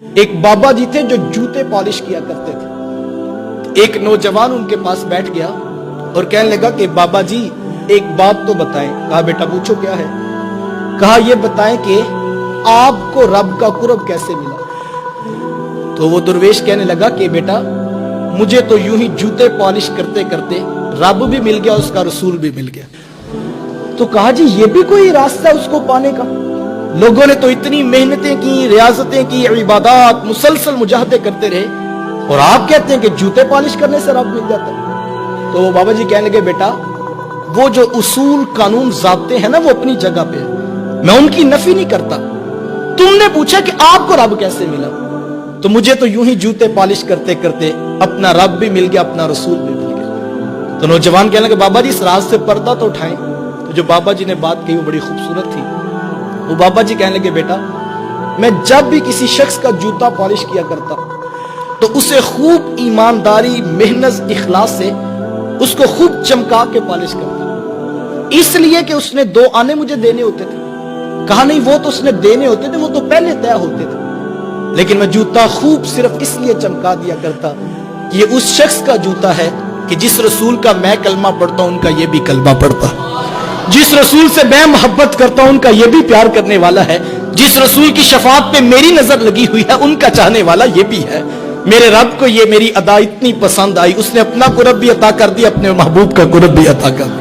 ایک بابا جی تھے جو جوتے پالش کیا کرتے تھے. ایک نوجوان ان کے پاس بیٹھ گیا اور کہنے لگا کہ بابا جی ایک بات تو بتائیں. کہا بیٹا پوچھو کیا ہے. کہا یہ بتائیں کہ آپ کو رب کا قرب کیسے ملا. تو وہ درویش کہنے لگا کہ بیٹا مجھے تو یوں ہی جوتے پالش کرتے کرتے رب بھی مل گیا، اس کا رسول بھی مل گیا. تو کہا جی یہ بھی کوئی راستہ ہے اس کو پانے کا. لوگوں نے تو اتنی محنتیں کی، ریاضتیں کی، عبادات، مسلسل مجاہدے کرتے رہے، اور آپ کہتے ہیں کہ جوتے پالش کرنے سے رب مل جاتا ہے. تو بابا جی کہنے لگے بیٹا وہ جو اصول قانون ضابطے ہیں نا وہ اپنی جگہ پہ ہے، میں ان کی نفی نہیں کرتا. تم نے پوچھا کہ آپ کو رب کیسے ملا، تو مجھے تو یوں ہی جوتے پالش کرتے کرتے اپنا رب بھی مل گیا، اپنا رسول بھی مل گیا. تو نوجوان کہنے لگے بابا جی اس راز سے پردہ تو اٹھائیں. تو جو بابا جی نے بات کہی وہ بڑی خوبصورت تھی. وہ بابا جی کہنے لگے بیٹا میں جب بھی کسی شخص کا جوتا پالش کیا کرتا تو اسے خوب ایمانداری، محنت، اخلاص سے اس کو خوب چمکا کے پالش کرتا، اس لیے کہ اس نے 2 آنے مجھے دینے ہوتے تھے. کہا نہیں وہ تو اس نے دینے ہوتے تھے، وہ تو پہلے طے ہوتے تھے، لیکن میں جوتا خوب صرف اس لیے چمکا دیا کرتا کہ یہ اس شخص کا جوتا ہے کہ جس رسول کا میں کلمہ پڑھتا ہوں ان کا یہ بھی کلمہ پڑھتا، جس رسول سے میں محبت کرتا ہوں ان کا یہ بھی پیار کرنے والا ہے، جس رسول کی شفاعت پہ میری نظر لگی ہوئی ہے ان کا چاہنے والا یہ بھی ہے. میرے رب کو یہ میری ادا اتنی پسند آئی، اس نے اپنا قرب بھی عطا کر دیا، اپنے محبوب کا قرب بھی عطا کر دیا.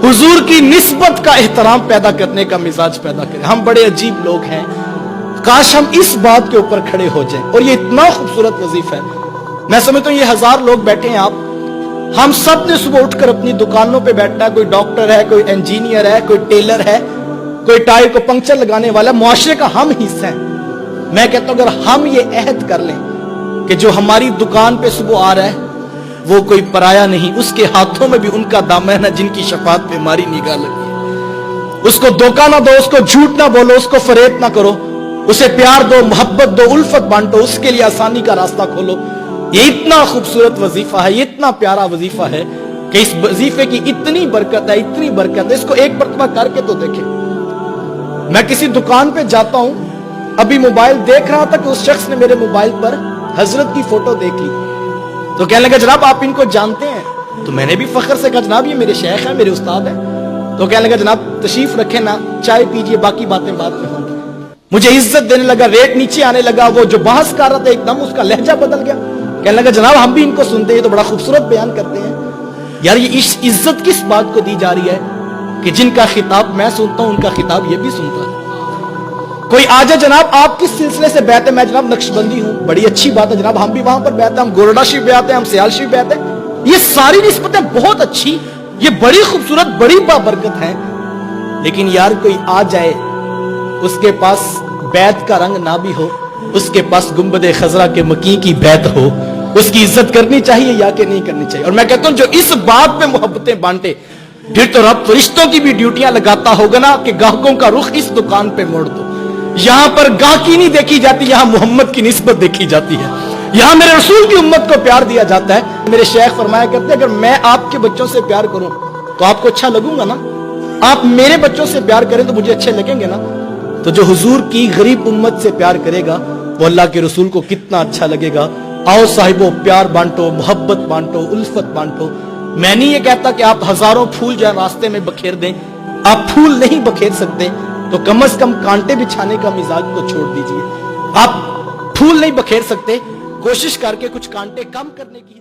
حضور کی نسبت کا احترام پیدا کرنے کا مزاج پیدا کریں. ہم بڑے عجیب لوگ ہیں، کاش ہم اس بات کے اوپر کھڑے ہو جائیں. اور یہ اتنا خوبصورت وظیفہ ہے. میں سمجھتا ہوں یہ 1000 لوگ بیٹھے ہیں، آپ ہم سب نے صبح اٹھ کر اپنی دکانوں پہ بیٹھنا ہے. کوئی ڈاکٹر ہے، کوئی انجینئر ہے، کوئی ٹیلر ہے، کوئی ٹائر کو پنکچر لگانے والا. معاشرے کا ہم حصہ ہیں. میں کہتا ہوں اگر ہم یہ عہد کر لیں کہ جو ہماری دکان پہ صبح آ رہا ہے وہ کوئی پرایا نہیں، اس کے ہاتھوں میں بھی ان کا دامن ہے جن کی شفاعت پہ ہماری نگاہ لگی ہے. اس کو دھوکہ نہ دو، اس کو جھوٹ نہ بولو، اس کو فریب نہ کرو، اسے پیار دو، محبت دو، الفت بانٹو، اس کے لیے آسانی کا راستہ کھولو. یہ اتنا خوبصورت وظیفہ ہے، یہ اتنا پیارا وظیفہ ہے کہ اس وظیفے کی اتنی برکت ہے، اتنی برکت ہے. اس کو ایک مرتبہ کر کے تو دیکھیں. میں کسی دکان پہ جاتا ہوں، ابھی موبائل دیکھ رہا تھا کہ اس شخص نے میرے موبائل پر حضرت کی فوٹو دیکھ لی. تو کہنے لگا جناب آپ ان کو جانتے ہیں؟ تو میں نے بھی فخر سے کہا جناب یہ میرے شیخ ہیں، میرے استاد ہیں. تو کہنے لگا جناب تشریف رکھیں نا، چائے پیجئے، باقی باتیں بعد میں ہوں گی. مجھے عزت دینے لگا، ریٹ نیچے آنے لگا. وہ جو بحث کر رہا تھا ایک دم اس کا لہجہ بدل گیا. کہنے لگا جناب ہم بھی ان کو سنتے ہیں، تو بڑا خوبصورت بیان کرتے ہیں. یار یہ عزت کس بات کو دی جا رہی ہے کہ جن کا خطاب میں سنتا ہوں ان کا خطاب یہ بھی سنتا ہے. کوئی آ جائے جناب آپ کس سلسلے سے بیعت ہے؟ میں جناب نقشبندی ہوں. بڑی اچھی بات ہے جناب، ہم بھی وہاں پر بیعت ہے، ہم گورڈا شریف بیعت ہے، ہم سیال شریف بیعت ہے. یہ ساری نسبتیں بہت اچھی، یہ بڑی خوبصورت، بڑی بابرکت ہیں. لیکن یار کوئی آ جائے اس کے پاس بیعت کا رنگ نہ بھی ہو، اس کے پاس گنبد خضرا کے مکی کی بیعت ہو، اس کی عزت کرنی چاہیے یا کہ نہیں کرنی چاہیے؟ اور میں کہتا ہوں جو اس بات پہ محبتیں بانٹے پھر تو رب فرشتوں کی بھی ڈیوٹیاں لگاتا ہوگا نا کہ گاہکوں کا رخ اس دکان پہ موڑ دو. یہاں پر گاہکی نہیں دیکھی جاتی، یہاں محمد کی نسبت دیکھی جاتی ہے، یہاں میرے رسول کی امت کو پیار دیا جاتا ہے. میرے شیخ فرمایا کرتے ہیں اگر میں آپ کے بچوں سے پیار کروں تو آپ کو اچھا لگوں گا نا، آپ میرے بچوں سے پیار کریں تو مجھے اچھے لگیں گے نا. تو جو حضور کی غریب امت سے پیار کرے گا وہ اللہ کے رسول کو کتنا اچھا لگے گا. آؤ صاحبو پیار بانٹو، محبت بانٹو، الفت بانٹو. میں نہیں یہ کہتا کہ آپ 1000 پھول جو ہے راستے میں بکھیر دیں، آپ پھول نہیں بکھیر سکتے تو کم از کم کانٹے بچھانے کا مزاج تو چھوڑ دیجئے. آپ پھول نہیں بکھیر سکتے، کوشش کر کے کچھ کانٹے کم کرنے کی